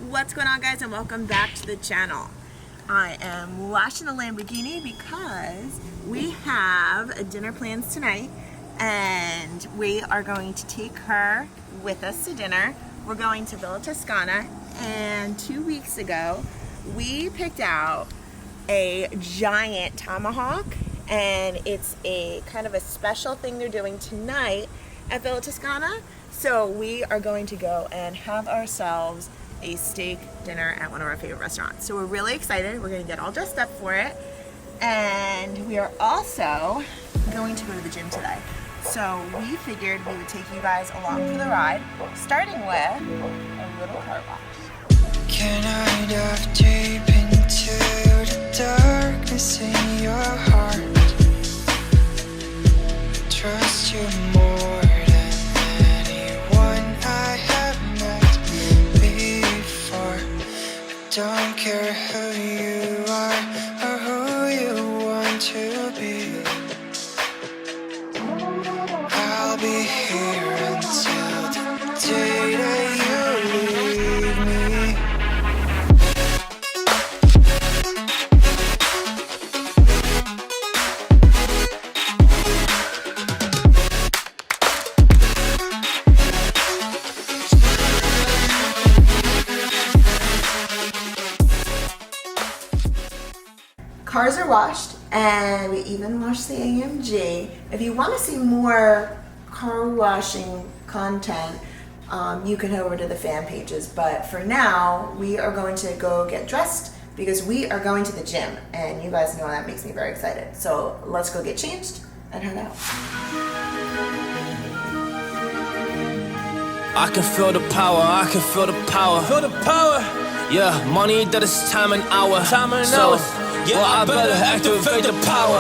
What's going on, guys, and welcome back to the channel. I am washing the Lamborghini because we have dinner plans tonight and we are going to take her with us to dinner. We're going to Villa Toscana, and 2 weeks ago we picked out a giant tomahawk, and it's a kind of a special thing they're doing tonight at Villa Toscana. So we are going to go and have ourselves a steak dinner at one of our favorite restaurants. So we're really excited. We're going to get all dressed up for it. And we are also going to go to the gym today. So we figured we would take you guys along for the ride, starting with a little car wash. Can I dive deep into the darkness in your heart? Trust you more than anyone I have met before. I don't care who you are or who you want to be. I'll be here until the day that you leave me. Cars are washed, and we even washed the AMG. If you want to see more car washing content, you can head over to the fan pages. But for now, we are going to go get dressed because we are going to the gym, and you guys know that makes me very excited. So let's go get changed and head out. I can feel the power, I can feel the power. Feel the power. Yeah, money that is time and hour. Yeah, well, I better activate the power.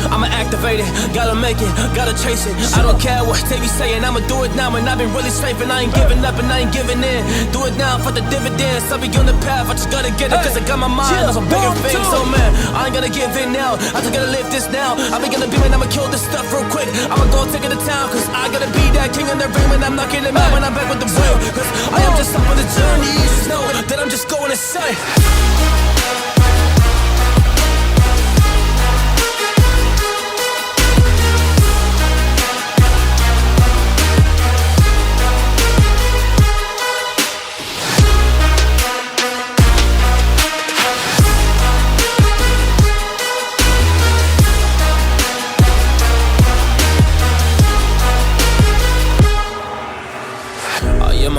I'ma activate it, gotta make it, gotta chase it. I don't care what they be saying, I'ma do it now. And I've been really safe and I ain't giving up and I ain't giving in. Do it now for the dividends, I'll be on the path, I just gotta get it. Cause I got my mind on some bigger things. So man, I ain't gonna give in now, I just gotta live this now. I be gonna be man, I'ma kill this stuff real quick. I'ma go take it to town, cause I gotta be that king in the ring. When I'm knocking them out, when I'm back with the real. Cause I am just up on the journey, you just know that I'm just going insane.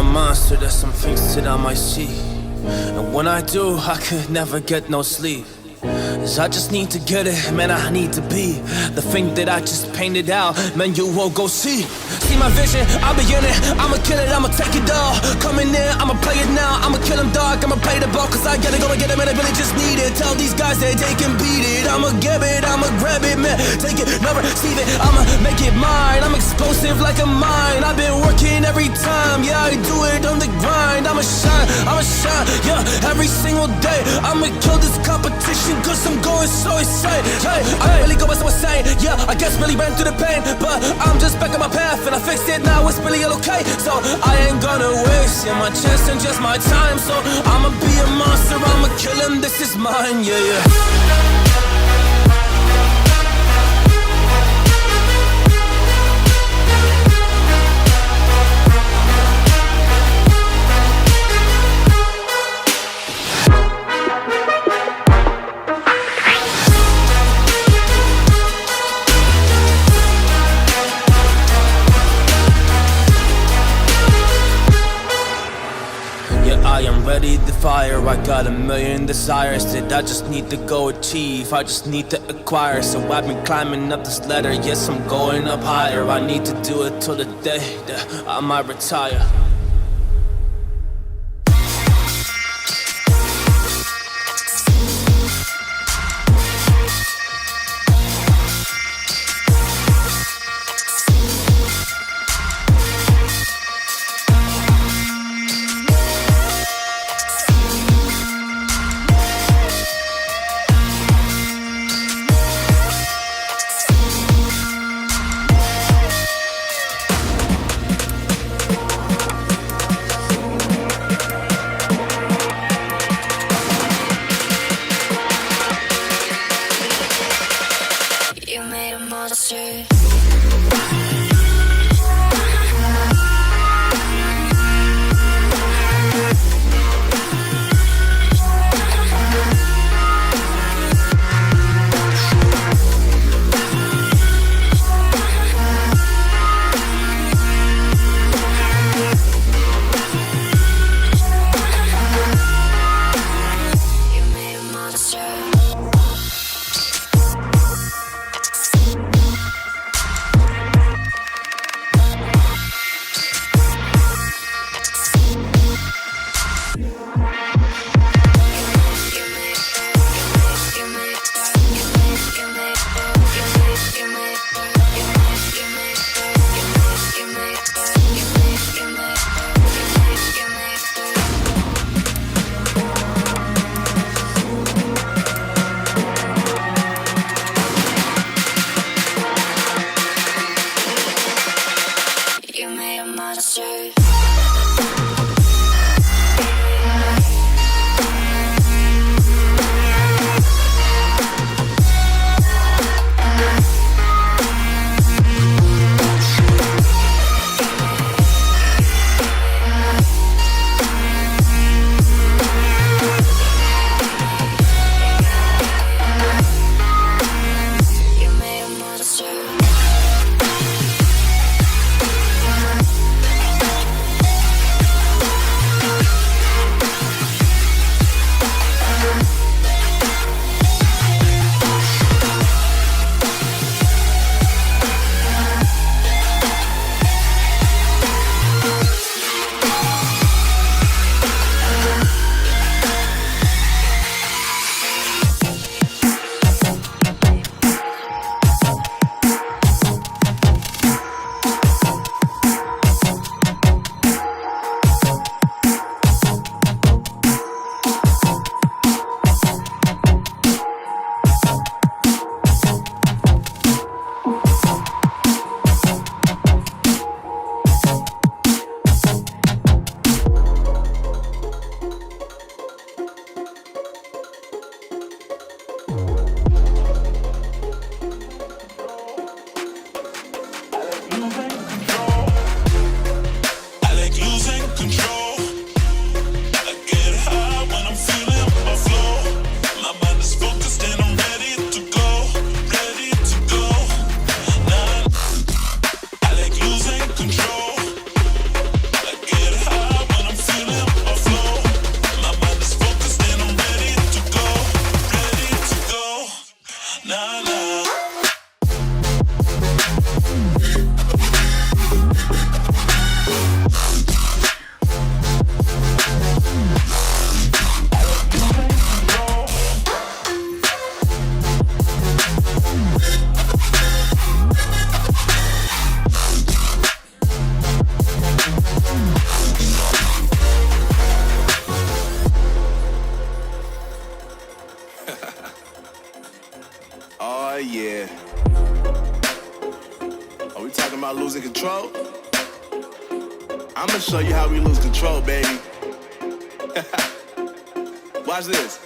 Monster, there's some things that I might see, and when I do, I could never get no sleep. Cause I just need to get it, man, I need to be the thing that I just painted out, man, you won't go see. See my vision, I'll be in it, I'ma kill it, I'ma take it all. Coming in, I'ma play it now, I'ma kill them dog, I'ma play the ball. Cause I gotta go and get it, man, I really just need it. Tell these guys that they can beat it, I'ma give it, I'ma grab it, man. Take it, never receive it, I'ma make it mine. I'm explosive like a mine, I've been working every time. Yeah, I do it on the grind, I'ma shine, yeah, every single day. I'ma kill this competition cause I'm going so insane. Hey, I really go by so insane. Yeah, I guess really ran through the pain, but I'm just back on my path and I fixed it, now it's really all okay. So I ain't gonna waste my chance and just my time. So I'ma be a monster, I'ma kill him, this is mine, yeah, yeah. I am ready to fire, I got a million desires that I just need to go achieve, I just need to acquire. So I've been climbing up this ladder, yes I'm going up higher. I need to do it till the day that I might retire. losing control? I'ma show you how we lose control, baby. Watch this.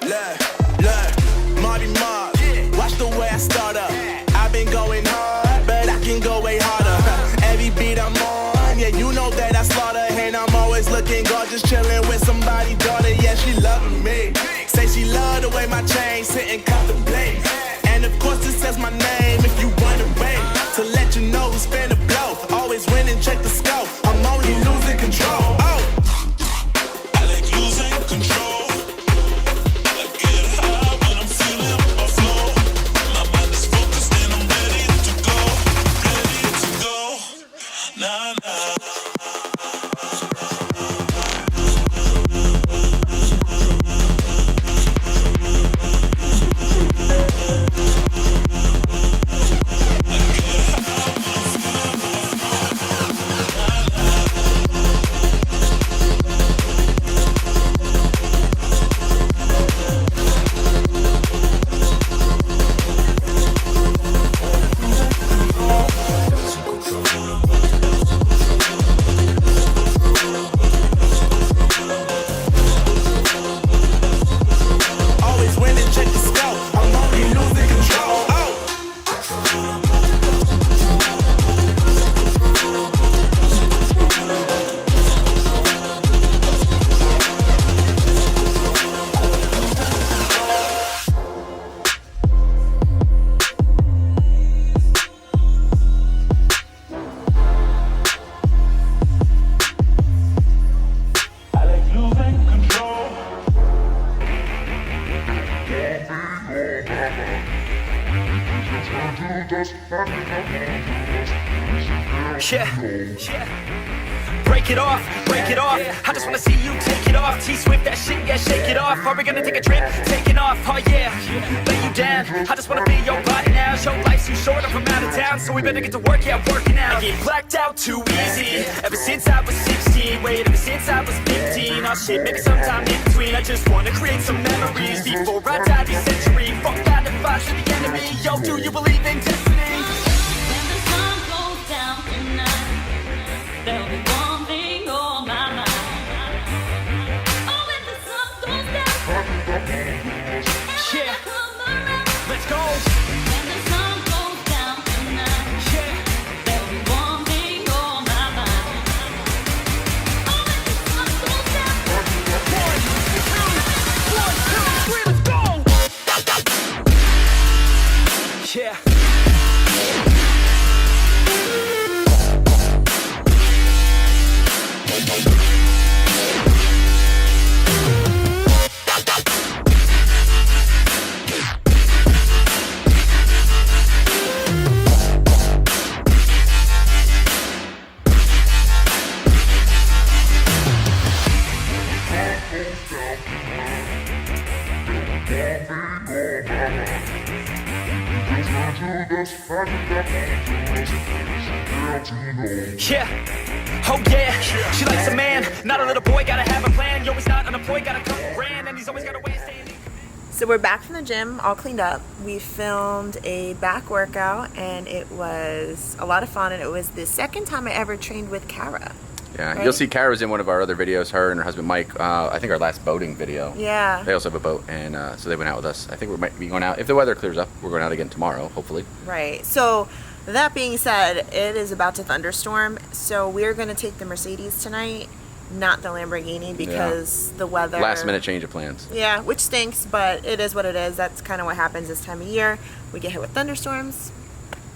Look, Marty Mark. Watch the way I start up. I've been going hard, but I can go way harder. Every beat I'm on, yeah, you know that I slaughter. And I'm always looking gorgeous, chilling with somebody's daughter. Yeah, she loving me. Say she love the way my chain sit and contemplate. And of course it says my name if you wanna wait. To let you know who's finna blow. Always win and check the scope. I'm only losing control. Oh. I like losing control. I get high when I'm feeling my flow. My mind is focused and I'm ready to go. Ready to go. Nah, nah. Always win and check the scope. I'm only losing control. Oh. I like losing control. Yeah. Break it off, break it off. I just wanna see you take it off. T-Swift, that shit, yeah, shake it off. Are we gonna take a trip? Taking off, oh yeah. Lay you down. I just wanna be your body now. Your life's too short, I'm from out of town, so we better get to work, yeah, working out. I get blacked out too easy. Ever since I was 16, wait, ever since I was 15. Oh shit, maybe sometime in between. I just wanna create some memories before I die this century. Fuck that advice to the enemy. Yo, do you believe in destiny? When the sun goes down tonight, there'll be one thing on my mind. Oh, when the sun goes down, Yeah, come around. let's go. When the sun goes down tonight, Yeah. there'll be one thing on my mind. Oh, when the sun goes down, 1, 2, 3, let's go! Yeah. Yeah, oh yeah, she likes a man, not a little boy, gotta have a plan. Yo, he's not unemployed, got a couple grand, and he's always got a way of staying. So we're back from the gym, all cleaned up. We filmed a back workout and it was a lot of fun, and it was the second time I ever trained with Kara. Yeah, Right? you'll see Kara's in one of our other videos, her and her husband Mike. I think our last boating video. Yeah. They also have a boat, and so they went out with us. I think we might be going out. If the weather clears up, we're going out again tomorrow, hopefully. Right. So that being said, it is about to thunderstorm. So we're going to take the Mercedes tonight, not the Lamborghini, because the weather. Last minute change of plans. Yeah, which stinks, but it is what it is. That's kind of what happens this time of year. We get hit with thunderstorms.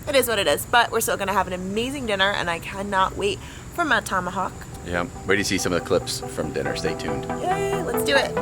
It is what it is. But we're still going to have an amazing dinner, and I cannot wait for my tomahawk. Yeah, wait to see some of the clips from dinner. Stay tuned. Yay, let's do it.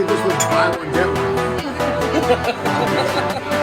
think this was buy one get one.